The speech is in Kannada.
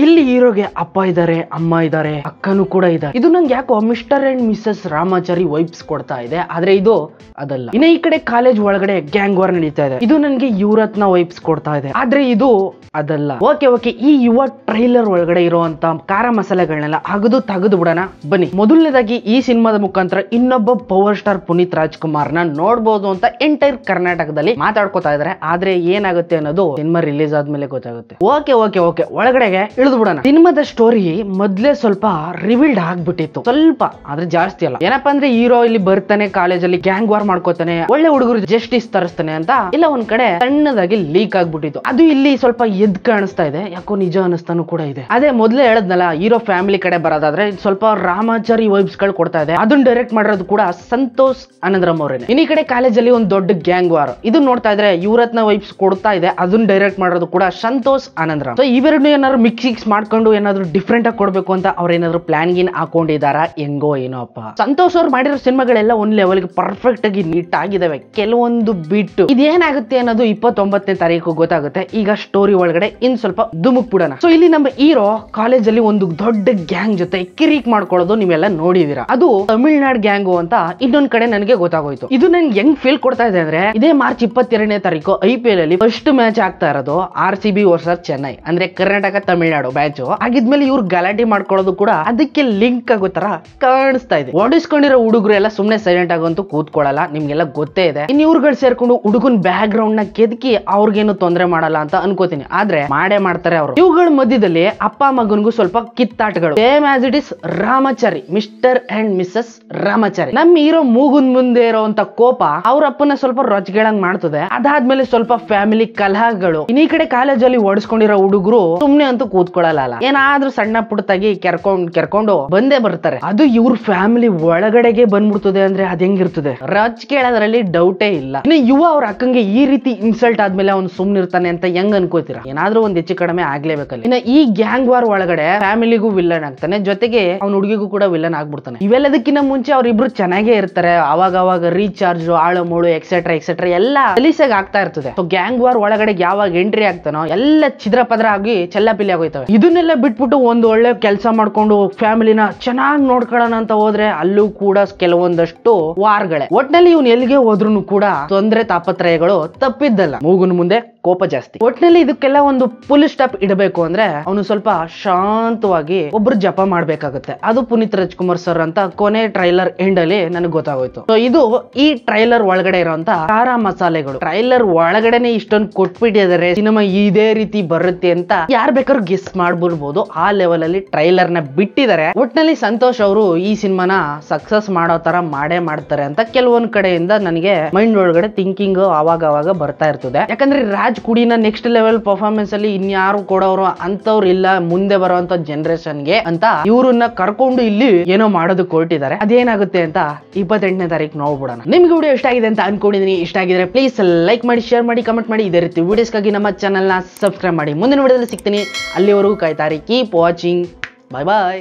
ಇಲ್ಲಿ ಹೀರೋಗೆ ಅಪ್ಪ ಇದಾರೆ, ಅಮ್ಮ ಇದಾರೆ, ಅಕ್ಕನೂ ಕೂಡ ಇದ್ದಾರೆ. ಇದು ನಂಗೆ ಯಾಕೋ mister and Mrs Ramachari vibes ಕೊಡ್ತಾ ಇದೆ, ಆದ್ರೆ ಇದು ಅದಲ್ಲ. ಇನ್ನ ಈ ಕಡೆ ಕಾಲೇಜ್ ಒಳಗಡೆ ಗ್ಯಾಂಗ್ ವಾರ್ ನಡೀತಾ ಇದೆ, ಇದು ನನ್ಗೆ ಯುವರತ್ನ ವೈಬ್ಸ್ ಕೊಡ್ತಾ ಇದೆ, ಆದ್ರೆ ಇದು ಅದಲ್ಲ. ಓಕೆ ಈ ಯುವ ಟ್ರೈಲರ್ ಒಳಗಡೆ ಇರುವಂತ ಖಾರ ಮಸಾಲೆಗಳನ್ನೆಲ್ಲ ಅಗದು ತೆಗೆದು ಬಿಡೋಣ ಬನ್ನಿ. ಮೊದಲನೇದಾಗಿ ಈ ಸಿನಿಮಾದ ಮುಖಾಂತರ ಇನ್ನೊಬ್ಬ ಪವರ್ ಸ್ಟಾರ್ ಪುನೀತ್ ರಾಜ್ಕುಮಾರ್ ನ ನೋಡ್ಬೋದು ಅಂತ ಎಂಟೈರ್ ಕರ್ನಾಟಕದಲ್ಲಿ ಮಾತಾಡ್ಕೋತಾ ಇದಾರೆ. ಆದ್ರೆ ಏನಾಗುತ್ತೆ ಅನ್ನೋದು ಸಿನಿಮಾ ರಿಲೀಸ್ ಆದ್ಮೇಲೆ ಗೊತ್ತಾಗುತ್ತೆ. ಓಕೆ ಒಳಗಡೆಗೆ ಇಳಿದು ಬಿಡೋಣ. ಸಿನಿಮಾದ ಸ್ಟೋರಿ ಮೊದ್ಲೇ ಸ್ವಲ್ಪ ರಿವೀಲ್ಡ್ ಆಗ್ಬಿಟ್ಟಿತ್ತು, ಸ್ವಲ್ಪ ಆದ್ರೆ ಜಾಸ್ತಿ ಅಲ್ಲ. ಏನಪ್ಪಾ ಅಂದ್ರೆ ಹೀರೋ ಇಲ್ಲಿ ಬರ್ತಾನೆ, ಕಾಲೇಜಲ್ಲಿ ಗ್ಯಾಂಗ್ ವಾರ್ ಮಾಡ್ಕೋತಾನೆ, ಒಳ್ಳೆ ಹುಡುಗರು ಜಸ್ಟಿಸ್ ತರಿಸ್ತಾನೆ ಅಂತ ಇಲ್ಲ ಒಂದ್ ಕಡೆ ಸಣ್ಣದಾಗಿ ಲೀಕ್ ಆಗ್ಬಿಟ್ಟಿತ್ತು. ಅದು ಇಲ್ಲಿ ಸ್ವಲ್ಪ ಎದ್ ಕಾಣಿಸ್ತಾ ಇದೆ, ಯಾಕೋ ನಿಜ ಅನಿಸ್ತಾನು ಕೂಡ ಇದೆ. ಅದೇ ಮೊದ್ಲೇ ಹೇಳದ್ನಲ್ಲ, ಹೀರೋ ಫ್ಯಾಮಿಲಿ ಕಡೆ ಬರೋದಾದ್ರೆ ಸ್ವಲ್ಪ ರಾಮಾಚಾರಿ ವೈಬ್ಸ್ ಗಳು ಕೊಡ್ತಾ ಇದೆ. ಅದನ್ನ ಡೈರೆಕ್ಟ್ ಮಾಡಿರೋದು ಕೂಡ ಸಂತೋಷ್ ಆನಂದರಾಮ್ ಅವರೇನೆ. ಇನ್ನು ಈ ಕಡೆ ಕಾಲೇಜಲ್ಲಿ ಒಂದು ದೊಡ್ಡ ಗ್ಯಾಂಗ್ ವಾರ್, ಇದು ನೋಡ್ತಾ ಇದ್ರೆ ಯುವರತ್ನ ವೈಬ್ಸ್ ಕೊಡ್ತಾ ಇದೆ. ಅದನ್ನ ಡೈರೆಕ್ಟ್ ಮಾಡಿರೋದು ಕೂಡ ಸಂತೋಷ್ ಆನಂದರಾಮ್. ಸೊ ಇವೆರಡು ಏನಾದ್ರು ಮಿಕ್ಸ್ ಮಾಡ್ಕೊಂಡು ಏನಾದ್ರು ಡಿಫ್ರೆಂಟ್ ಆಗಿ ಕೊಡ್ಬೇಕು ಅಂತ ಅವ್ರ ಏನಾದ್ರು ಪ್ಲಾನ್ ಗಿನ್ ಹಾಕೊಂಡಿದಾರ ಹೆಂಗೋ ಏನೋ ಅಪ್ಪ. ಸಂತೋಷ್ ಅವ್ರು ಮಾಡಿರೋ ಸಿನಿಮಾಗಳೆಲ್ಲ ಒಂದ್ ಲೆವೆಲ್ಗೆ ಪರ್ಫೆಕ್ಟ್ ಆಗಿ ನೀಟ್ ಆಗಿದಾವೆ, ಕೆಲವೊಂದು ಬಿಟ್ಟು ಇದೇನಾಗುತ್ತೆ ಅನ್ನೋದು 29ನೇ ತಾರೀಕು ಗೊತ್ತಾಗುತ್ತೆ. ಈಗ ಸ್ಟೋರಿ ಒಳಗಡೆ ಇನ್ ಸ್ವಲ್ಪ ಧುಮುಕ್ ಬಿಡೋಣ. ಸೊ ಇಲ್ಲಿ ನಮ್ಮ ಹೀರೋ ಕಾಲೇಜಲ್ಲಿ ಒಂದು ದೊಡ್ಡ ಗ್ಯಾಂಗ್ ಜೊತೆ ಕಿರಿಕ್ ಮಾಡ್ಕೊಳ್ಳೋದು ನೀವೆಲ್ಲ ನೋಡಿದೀರಾ. ಅದು ತಮಿಳ್ನಾಡು ಗ್ಯಾಂಗು ಅಂತ ಇನ್ನೊಂದ್ ಕಡೆ ನನಗೆ ಗೊತ್ತಾಗೋಯ್ತು. ಇದು ನನ್ಗೆ ಹೆಂಗ್ ಫೀಲ್ ಕೊಡ್ತಾ ಇದೆ ಅಂದ್ರೆ, ಇದೇ ಮಾರ್ಚ್ 22ನೇ ತಾರೀಕು IPL ಅಲ್ಲಿ ಫಸ್ಟ್ ಮ್ಯಾಚ್ ಆಗ್ತಾ ಇರೋದು RCB ವರ್ಸಸ್ ಚೆನ್ನೈ, ಅಂದ್ರೆ ಕರ್ನಾಟಕ ತಮಿಳ್ನಾಡು ಮ್ಯಾಚ್ ಆಗಿದ್ಮೇಲೆ ಇವ್ರು ಗಲಾಟೆ ಮಾಡ್ಕೊಳ್ಳೋದು ಕೂಡ ಅದಕ್ಕೆ ಲಿಂಕ್ ಆಗೋ ತರ ಕಾಣಿಸ್ತಾ ಇದೆ. ಓಡಿಸ್ಕೊಂಡಿರೋ ಹುಡುಗರು ಎಲ್ಲ ಸುಮ್ನೆ ಸೈಲೆಂಟ್ ಆಗಂತೂ ಕೂತ್ಕೊಳ್ಳಲ್ಲ, ನಿಮ್ಗೆಲ್ಲ ಗೊತ್ತೇ ಇದೆ. ಇನ್ ಇವ್ರುಗಳು ಸೇರ್ಕೊಂಡು ಹುಡುಗನ್ ಬ್ಯಾಕ್ ಗ್ರೌಂಡ್ ನ ಕೆದಕಿ ಅವ್ರಿಗೇನು ತೊಂದರೆ ಮಾಡಲ್ಲ ಅಂತ ಅನ್ಕೋತೀನಿ, ಆದ್ರೆ ಮಾಡೇ ಮಾಡ್ತಾರೆ ಅವರು. ಇವುಗಳ ಮಧ್ಯದಲ್ಲಿ ಅಪ್ಪ ಮಗನ್ಗೂ ಸ್ವಲ್ಪ ಕಿತ್ತಾಟಗಳು, same as it is Ramachari, Mr and Mrs Ramachari. ನಮ್ಮ ಹೀರೋ ಮೂಗುನ್ ಮುಂದೆ ಇರೋಂತ ಕೋಪ ಅವ್ರ ಅಪ್ಪನ ಸ್ವಲ್ಪ ರೊಚ್ಗೆಳಂಗ್ ಮಾಡ್ತದೆ. ಅದಾದ್ಮೇಲೆ ಸ್ವಲ್ಪ ಫ್ಯಾಮಿಲಿ ಕಲಹಗಳು. ಇನ್ ಈ ಕಡೆ ಕಾಲೇಜಲ್ಲಿ ಓಡಿಸ್ಕೊಂಡಿರೋ ಹುಡುಗರು ಸುಮ್ನೆ ಅಂತೂ ಕೂತ್ಕೊಳ್ಳಲ್ಲ, ಏನಾದ್ರೂ ಸಣ್ಣ ಪುಟ್ಟದಾಗಿ ಕೆರ್ಕೊಂಡು ಬಂದೇ ಬರ್ತಾರೆ. ಅದು ಇವ್ರ ಫ್ಯಾಮಿಲಿ ಒಳಗಡೆಗೆ ಬಂದ್ಬಿಡ್ತದೆ ಅಂದ್ರೆ ಅದ್ ಹೆಂಗಿರ್ತದೆ, ರಚ್ ಕೇಳೋದ್ರಲ್ಲಿ ಡೌಟೇ ಇಲ್ಲ. ಇನ್ನು ಯುವ ಅವ್ರ ಅಕ್ಕಂಗೆ ಈ ರೀತಿ ಇನ್ಸಲ್ಟ್ ಆದ್ಮೇಲೆ ಅವ್ನು ಸುಮ್ನಿರ್ತಾನೆ ಅಂತ ಹೆಂಗ್ ಅನ್ಕೋತೀರಾ? ಏನಾದ್ರೂ ಒಂದ್ ಹೆಚ್ಚು ಕಡಿಮೆ ಆಗ್ಲೇಬೇಕಲ್ಲ. ಇನ್ನ ಈ ಗ್ಯಾಂಗ್ ವಾರ್ ಒಳಗಡೆ ಫ್ಯಾಮಿಲಿಗೂ ವಿಲ್ಲನ್ ಆಗ್ತಾನೆ, ಜೊತೆಗೆ ಅವ್ನ ಹುಡುಗಿಗೂ ಕೂಡ ವಿಲ್ಲನ್ ಆಗ್ಬಿಡ್ತಾನೆ. ಇವೆಲ್ಲದಕ್ಕಿಂತ ಮುಂಚೆ ಅವ್ರಿಬ್ರು ಚೆನ್ನಾಗೇ ಇರ್ತಾರೆ, ಅವಾಗ ರೀಚಾರ್ಜ್, ಆಳು ಮೂಳು ಎಕ್ಸೆಟ್ರಾ ಎಲ್ಲ ರಿಲೀಸಾಗಿ ಆಗ್ತಾ ಇರ್ತದೆ. ಸೊ ಗ್ಯಾಂಗ್ ವಾರ್ ಒಳಗಡೆ ಯಾವಾಗ ಎಂಟ್ರಿ ಆಗ್ತಾನೋ ಎಲ್ಲ ಚಿದ್ರ ಪದ್ರ ಆಗಿ ಚೆಲ್ಲಾಪಿಲ್ಲಿ ಆಗೋಯ್ತವೆ. ಇದನ್ನೆಲ್ಲ ಬಿಟ್ಬಿಟ್ಟು ಒಂದು ಒಳ್ಳೆ ಕೆಲಸ ಮಾಡ್ಕೊಂಡು ಫ್ಯಾಮಿಲಿನ ಚೆನ್ನಾಗಿ ನೋಡ್ಕೊಳ್ಳೋಣ ಅಂತ ಹೋದ್ರೆ ಅಲ್ಲೂ ಕೂಡ ಕೆಲವೊಂದಷ್ಟು ವಾರ್ಗಳೇ. ಒಟ್ನಲ್ಲಿ ಇವ್ನು ಎಲ್ಲಿಗೆ ಹೋದ್ರು ಕೂಡ ತೊಂದ್ರೆ ತಾಪತ್ರಯಗಳು ತಪ್ಪಿದ್ದಲ್ಲ, ಮೂಗುನ್ ಮುಂದೆ ಕೋಪ ಜಾಸ್ತಿ. ಒಟ್ನಲ್ಲಿ ಇದಕ್ಕೆಲ್ಲ ಒಂದು ಫುಲ್ ಸ್ಟಾಪ್ ಇಡಬೇಕು ಅಂದ್ರೆ ಅವನು ಸ್ವಲ್ಪ ಶಾಂತವಾಗಿ ಒಬ್ರು ಜಪ ಮಾಡ್ಬೇಕಾಗುತ್ತೆ. ಅದು ಪುನೀತ್ ರಾಜ್ಕುಮಾರ್ ಸರ್ ಅಂತ ಕೊನೆ ಟ್ರೈಲರ್ ಎಂಡ್ ಅಲ್ಲಿ ನನಗೆ ಗೊತ್ತಾಗೋಯ್ತು. ಸೊ ಇದು ಈ ಟ್ರೈಲರ್ ಒಳಗಡೆ ಇರುವಂತ ಖಾರ ಮಸಾಲೆಗಳು. ಟ್ರೈಲರ್ ಒಳಗಡೆನೆ ಇಷ್ಟೊಂದು ಕೊಟ್ಬಿಟ್ಟಿದ್ದಾರೆ, ಸಿನಿಮಾ ಇದೇ ರೀತಿ ಬರುತ್ತೆ ಅಂತ ಯಾರು ಬೇಕಾದ್ರೂ ಗೆಸ್ ಮಾಡ್ಬಿಡ್ಬೋದು. ಆ ಲೆವೆಲ್ ಅಲ್ಲಿ ಟ್ರೈಲರ್ ನ ಬಿಟ್ಟಿದ್ದಾರೆ. ಒಟ್ನಲ್ಲಿ ಸಂತೋಷ್ ಅವರು ಈ ಸಿನಿಮಾನ ಸಕ್ಸಸ್ ಮಾಡೋ ತರ ಮಾಡೇ ಮಾಡ್ತಾರೆ ಅಂತ ಕೆಲವೊಂದ್ ಕಡೆಯಿಂದ ನನಗೆ ಮೈಂಡ್ ಒಳಗಡೆ ಥಿಂಕಿಂಗ್ ಅವಾಗ ಬರ್ತಾ ಇರ್ತದೆ. ಯಾಕಂದ್ರೆ ರಾಜ್ ಕುಡಿನ ನೆಕ್ಸ್ಟ್ ಲೆವೆಲ್ ಪರ್ಫಾರ್ಮೆನ್ಸ್ ಅಲ್ಲಿ ಇನ್ಯಾರು ಕೊಡೋರು ಅಂತವ್ರು ಇಲ್ಲ ಮುಂದೆ ಬರುವಂತ ಜನರೇಷನ್ಗೆ ಅಂತ ಇವ್ರನ್ನ ಕರ್ಕೊಂಡು ಇಲ್ಲಿ ಏನೋ ಮಾಡೋದಕ್ಕೆ ಹೊರಟಿದ್ದಾರೆ. ಅದೇನಾಗುತ್ತೆ ಅಂತ 28ನೇ ತಾರೀಕು ನೋಡ್ಬಿಡೋಣ. ನಿಮ್ಗೆ ವಿಡಿಯೋ ಇಷ್ಟ ಆಗಿದೆ ಅಂತ ಅನ್ಕೊಂಡಿದೀನಿ. ಇಷ್ಟ ಆಗಿದ್ರೆ ಪ್ಲೀಸ್ ಲೈಕ್ ಮಾಡಿ, ಶೇರ್ ಮಾಡಿ, ಕಮೆಂಟ್ ಮಾಡಿ. ಇದೇ ರೀತಿ ವಿಡಿಯೋಸ್ಗಾಗಿ ನಮ್ಮ ಚಾನಲ್ ನ ಸಬ್ಸ್ಕ್ರೈಬ್ ಮಾಡಿ. ಮುಂದಿನ ವಿಡಿಯೋದಲ್ಲಿ ಸಿಗ್ತೀನಿ, ಅಲ್ಲಿವರೆಗೂ ಕಾಯ್ತಾರಿ. Keep watching. ಬಾಯ್ ಬಾಯ್.